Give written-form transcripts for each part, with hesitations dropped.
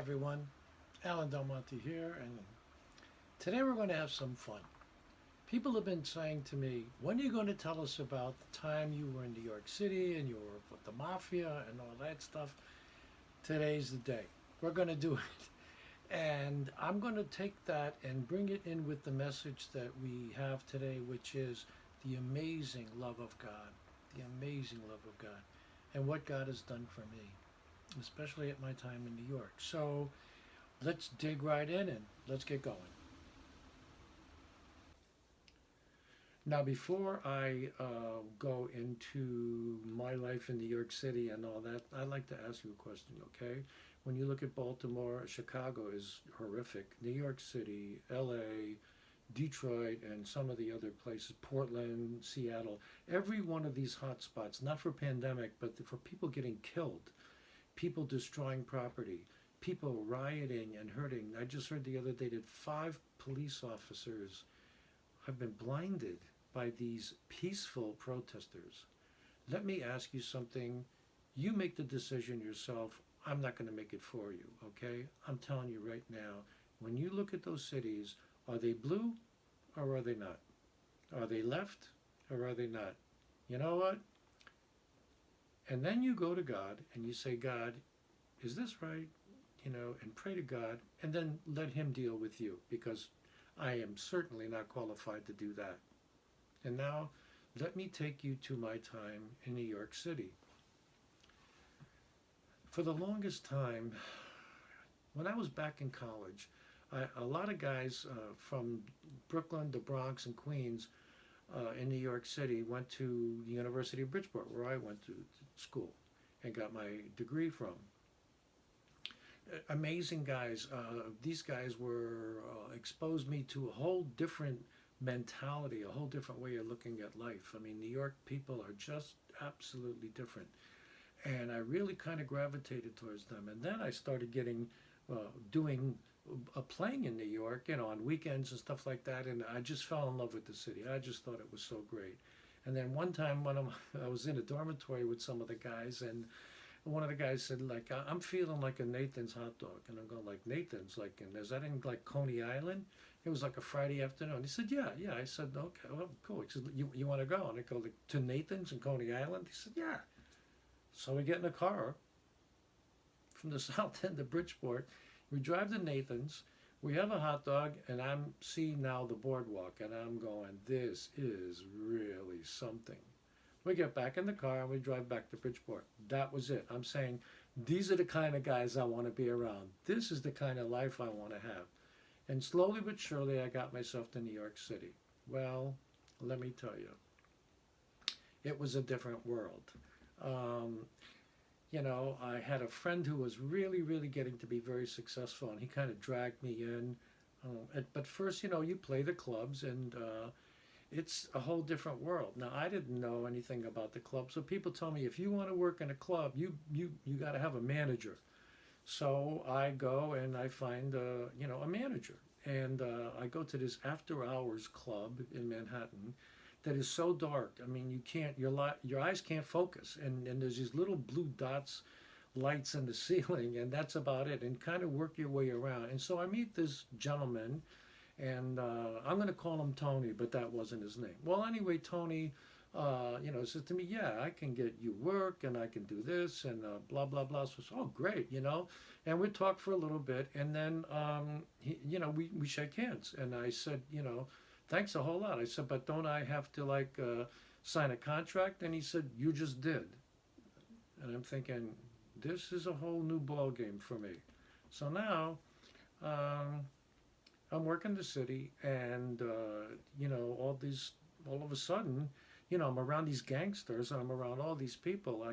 everyone. Alan Del Monte here, and today we're going to have some fun. People have been saying to me, when are you going to tell us about the time you were in New York City and you were with the mafia and all that stuff? Today's the day. We're going to do it. And I'm going to take that and bring it in with the message that we have today, which is the amazing love of God. The amazing love of God. And what God has done for me, especially at my time in New York. So let's dig right in and let's get going. Now, before I go into my life in New York City and all that, I'd like to ask you a question, okay? When you look at Baltimore, Chicago is horrific. New York City, LA, Detroit, and some of the other places, Portland, Seattle, every one of these hot spots, not for pandemic, but for people getting killed, people destroying property, people rioting and hurting. I just heard the other day that 5 police officers have been blinded by these peaceful protesters. Let me ask you something. You make the decision yourself. I'm not going to make it for you, okay? I'm telling you right now, when you look at those cities, are they blue or are they not? Are they left or are they not? You know what? And then you go to God and you say, God, is this right? And pray to God, and then let Him deal with you, because I am certainly not qualified to do that. And now, let me take you to my time in New York City. For the longest time, when I was back in college, a lot of guys from Brooklyn, the Bronx, and Queens in New York City went to the University of Bridgeport, where I went to school and got my degree from. Amazing guys. These guys were exposed me to a whole different mentality, a whole different way of looking at life. I mean, New York people are just absolutely different. And I really kind of gravitated towards them. And then I started doing playing in New York, on weekends and stuff like that. And I just fell in love with the city. I just thought it was so great. And then one time I was in a dormitory with some of the guys, and one of the guys said, like, I'm feeling like a Nathan's hot dog. And I'm going, like, Nathan's? Like, and is that in, like, Coney Island? It was like a Friday afternoon. He said, yeah. I said, okay, well, cool. He said, you want to go? And I go, like, to Nathan's in Coney Island? He said, yeah. So we get in a car from the south end of Bridgeport. We drive to Nathan's. We have a hot dog, and I'm seeing now the boardwalk, and I'm going, this is really something. We get back in the car and we drive back to Bridgeport. That was it. I'm saying, these are the kind of guys I want to be around. This is the kind of life I want to have. And slowly but surely, I got myself to New York City. Well, let me tell you, it was a different world. I had a friend who was really, really getting to be very successful, and he kind of dragged me in. But first, you play the clubs, and it's a whole different world. Now, I didn't know anything about the club, so people tell me, if you want to work in a club, you got to have a manager. So I go and I find a manager, and I go to this after-hours club in Manhattan that is so dark. I mean, your eyes can't focus, and there's these little blue dots, lights in the ceiling, and that's about it. And kind of work your way around. And so I meet this gentleman. And I'm going to call him Tony, but that wasn't his name. Well, anyway, Tony, said to me, yeah, I can get you work, and I can do this, and blah, blah, blah. So, oh, great, And we talked for a little bit, and then, we shake hands. And I said, thanks a whole lot. I said, but don't I have to, sign a contract? And he said, you just did. And I'm thinking, this is a whole new ball game for me. So now, I'm working the city, and all of a sudden, I'm around these gangsters, and I'm around all these people.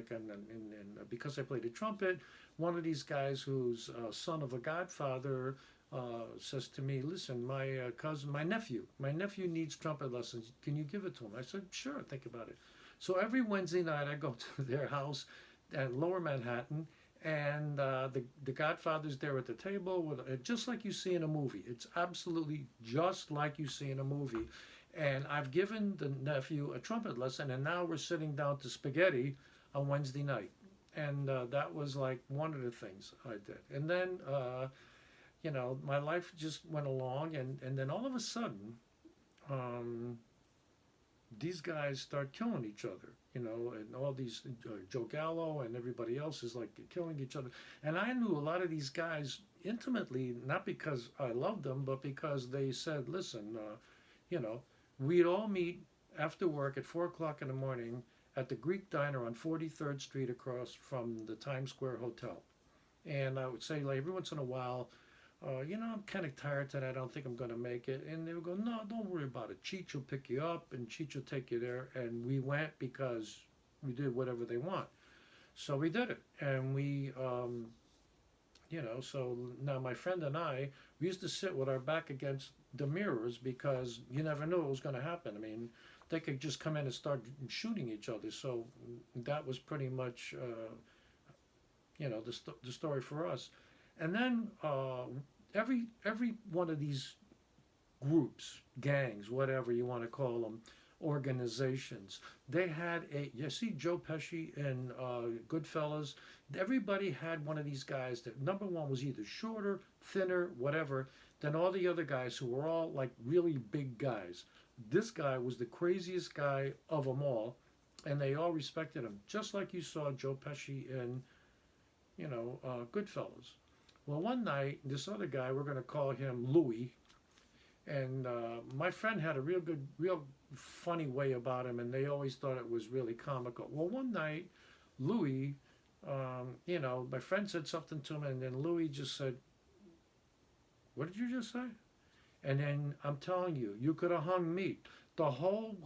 Because I played the trumpet, one of these guys who's son of a godfather says to me, "Listen, my nephew needs trumpet lessons. Can you give it to him?" I said, "Sure, think about it." So every Wednesday night, I go to their house at Lower Manhattan. And the Godfather's there at the table, just like you see in a movie. It's absolutely just like you see in a movie. And I've given the nephew a trumpet lesson, and now we're sitting down to spaghetti on Wednesday night. And that was like one of the things I did. And then, my life just went along, and then all of a sudden, um, these guys start killing each other, and all these Joe Gallo and everybody else is like killing each other. And I knew a lot of these guys intimately, not because I loved them, but because they said, listen, you know, we'd all meet after work at 4 o'clock in the morning at the Greek Diner on 43rd Street across from the Times Square Hotel. And I would say, like, every once in a while, I'm kind of tired tonight. I don't think I'm going to make it. And they would go, no, don't worry about it. Cheech will pick you up and Cheech will take you there. And we went because we did whatever they want. So we did it. And so now my friend and I, we used to sit with our back against the mirrors because you never knew what was going to happen. I mean, they could just come in and start shooting each other. So that was pretty much, the story for us. And then every one of these groups, gangs, whatever you want to call them, organizations, they had you see Joe Pesci in Goodfellas, everybody had one of these guys that number one was either shorter, thinner, whatever, than all the other guys who were all like really big guys. This guy was the craziest guy of them all, and they all respected him, just like you saw Joe Pesci in, Goodfellas. Well, one night, this other guy, we're going to call him Louis, and my friend had a real funny way about him, and they always thought it was really comical. Well, one night, Louis, my friend said something to him, and then Louis just said, "What did you just say?" And then I'm telling you, you could have hung meat. The whole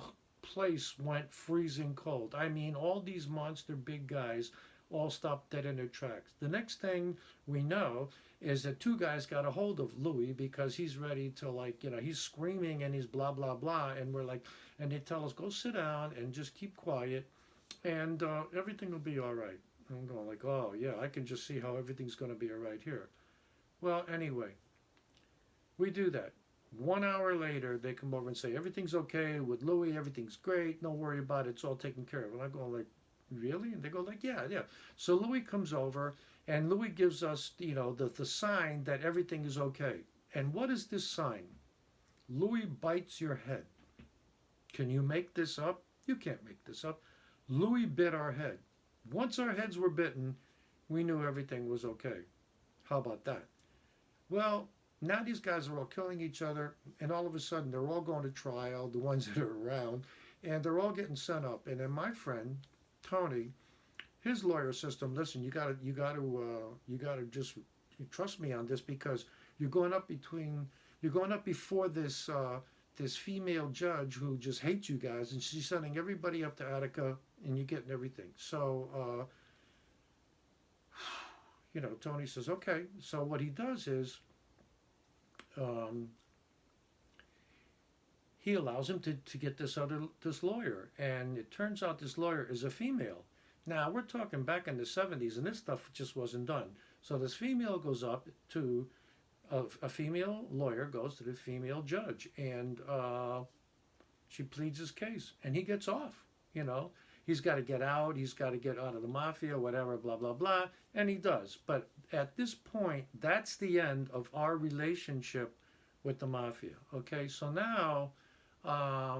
place went freezing cold. I mean, all these monster big guys all stopped dead in their tracks. The next thing we know is that two guys got a hold of Louis because he's ready to, like, he's screaming and he's blah, blah, blah. And we're like, and they tell us, go sit down and just keep quiet and everything will be all right. And I'm going like, oh, yeah, I can just see how everything's going to be all right here. Well, anyway, we do that. 1 hour later, they come over and say, everything's okay with Louis, everything's great, don't worry about it, it's all taken care of. And I go like, really? And they go like, yeah, yeah. So Louis comes over, and Louis gives us, the sign that everything is okay. And what is this sign? Louis bites your head. Can you make this up? You can't make this up. Louis bit our head. Once our heads were bitten, we knew everything was okay. How about that? Well, now these guys are all killing each other, and all of a sudden they're all going to trial, the ones that are around, and they're all getting sent up. And then my friend Tony, his lawyer system, listen, you got to just trust me on this because you're going up before this this female judge who just hates you guys, and she's sending everybody up to Attica, and you're getting everything. So Tony says, okay. So what he does is he allows him to get this lawyer, and it turns out this lawyer is a female. Now we're talking back in the 70s, and this stuff just wasn't done. So this female goes up to a female lawyer goes to the female judge, and she pleads his case, and he gets off. He's got to get out. He's got to get out of the mafia, whatever, blah blah blah, and he does. But at this point, that's the end of our relationship with the mafia. Okay, so now a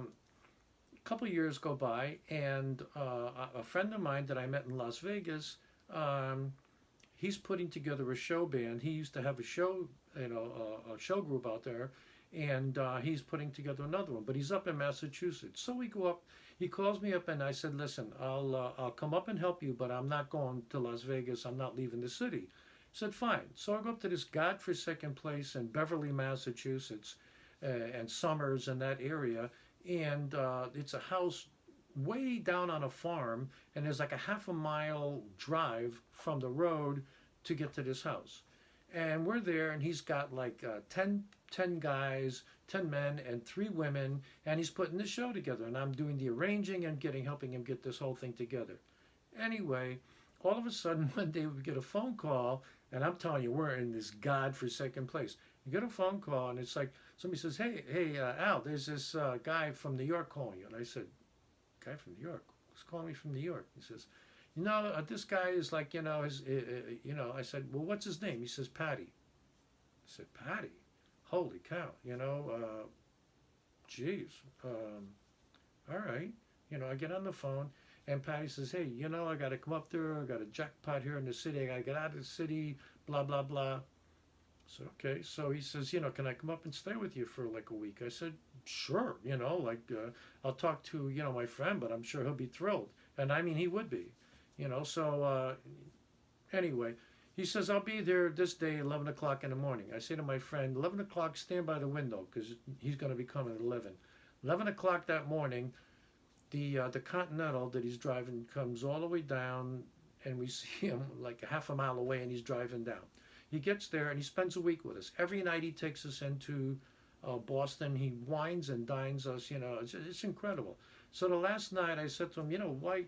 couple years go by, and a friend of mine that I met in Las Vegas, he's putting together a show band. He used to have a show, a show group out there, and he's putting together another one. But he's up in Massachusetts, so we go up. He calls me up, and I said, "Listen, I'll come up and help you, but I'm not going to Las Vegas. I'm not leaving the city." He said, "Fine." So I go up to this godforsaken place in Beverly, Massachusetts, and Summers and that area, and it's a house way down on a farm, and there's like a half a mile drive from the road to get to this house. And we're there, and he's got like 10 guys, 10 men, and 3 women, and he's putting the show together. And I'm doing the arranging and helping him get this whole thing together. Anyway, all of a sudden, one day we get a phone call, and I'm telling you, we're in this godforsaken place. You get a phone call, and it's like somebody says, "Hey, Al, there's this guy from New York calling you." And I said, "Guy from New York? Who's calling me from New York?" He says, This guy is like, I said, well, what's his name? He says, Patty. I said, Patty? Holy cow, geez. All right. I get on the phone, and Patty says, hey, I got to come up there. I got a jackpot here in the city. I got to get out of the city, blah, blah, blah. So, okay. So he says, can I come up and stay with you for like a week? I said, sure. I'll talk to, my friend, but I'm sure he'll be thrilled. And I mean, he would be, So anyway, he says, I'll be there this day, 11 o'clock in the morning. I say to my friend, 11 o'clock, stand by the window, because he's going to be coming at 11. 11 o'clock that morning, the Continental that he's driving comes all the way down, and we see him like a half a mile away, and he's driving down. He gets there, and he spends a week with us. Every night he takes us into Boston. He wines and dines us. It's incredible. So the last night I said to him, why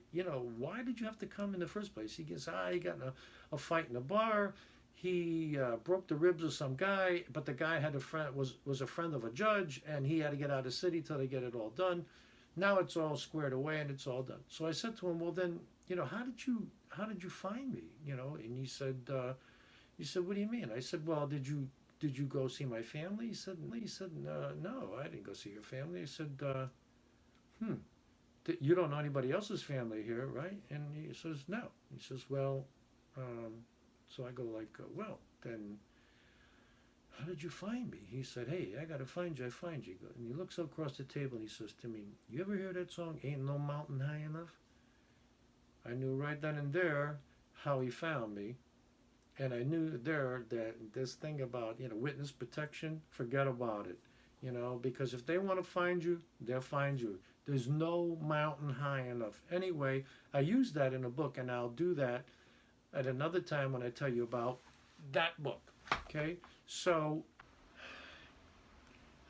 did you have to come in the first place? He goes, he got in a fight in a bar. He broke the ribs of some guy, but the guy had a friend, was a friend of a judge, and he had to get out of the city till they get it all done. Now it's all squared away and it's all done. So I said to him, well then, how did you find me? And he said, what do you mean? I said, well, did you go see my family? He said, no, I didn't go see your family. I said, you don't know anybody else's family here, right? And he says, no. He says, well, so I go like, well, then how did you find me? He said, hey, I got to find you, I find you. And he looks across the table and he says to me, you ever hear that song, Ain't No Mountain High Enough? I knew right then and there how he found me. And I knew there that this thing about, witness protection, forget about it. Because if they want to find you, they'll find you. There's no mountain high enough. Anyway, I use that in a book, and I'll do that at another time when I tell you about that book. Okay? So,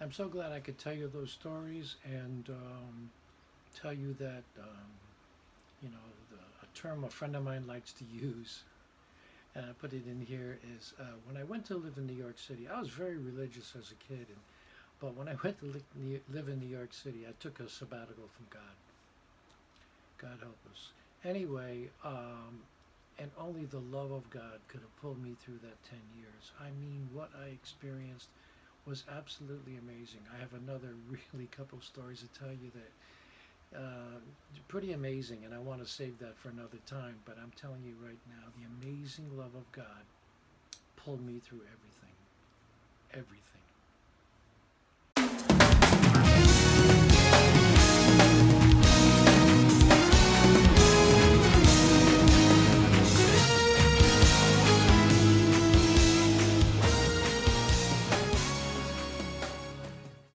I'm so glad I could tell you those stories and tell you that, a term a friend of mine likes to use, and I put it in here, is when I went to live in New York City, I was very religious as a kid, but when I went to live in New York City, I took a sabbatical from God. God help us. Anyway, and only the love of God could have pulled me through that 10 years. I mean, what I experienced was absolutely amazing. I have another really couple stories to tell you that pretty amazing, and I want to save that for another time, but I'm telling you right now, the amazing love of God pulled me through everything. Everything.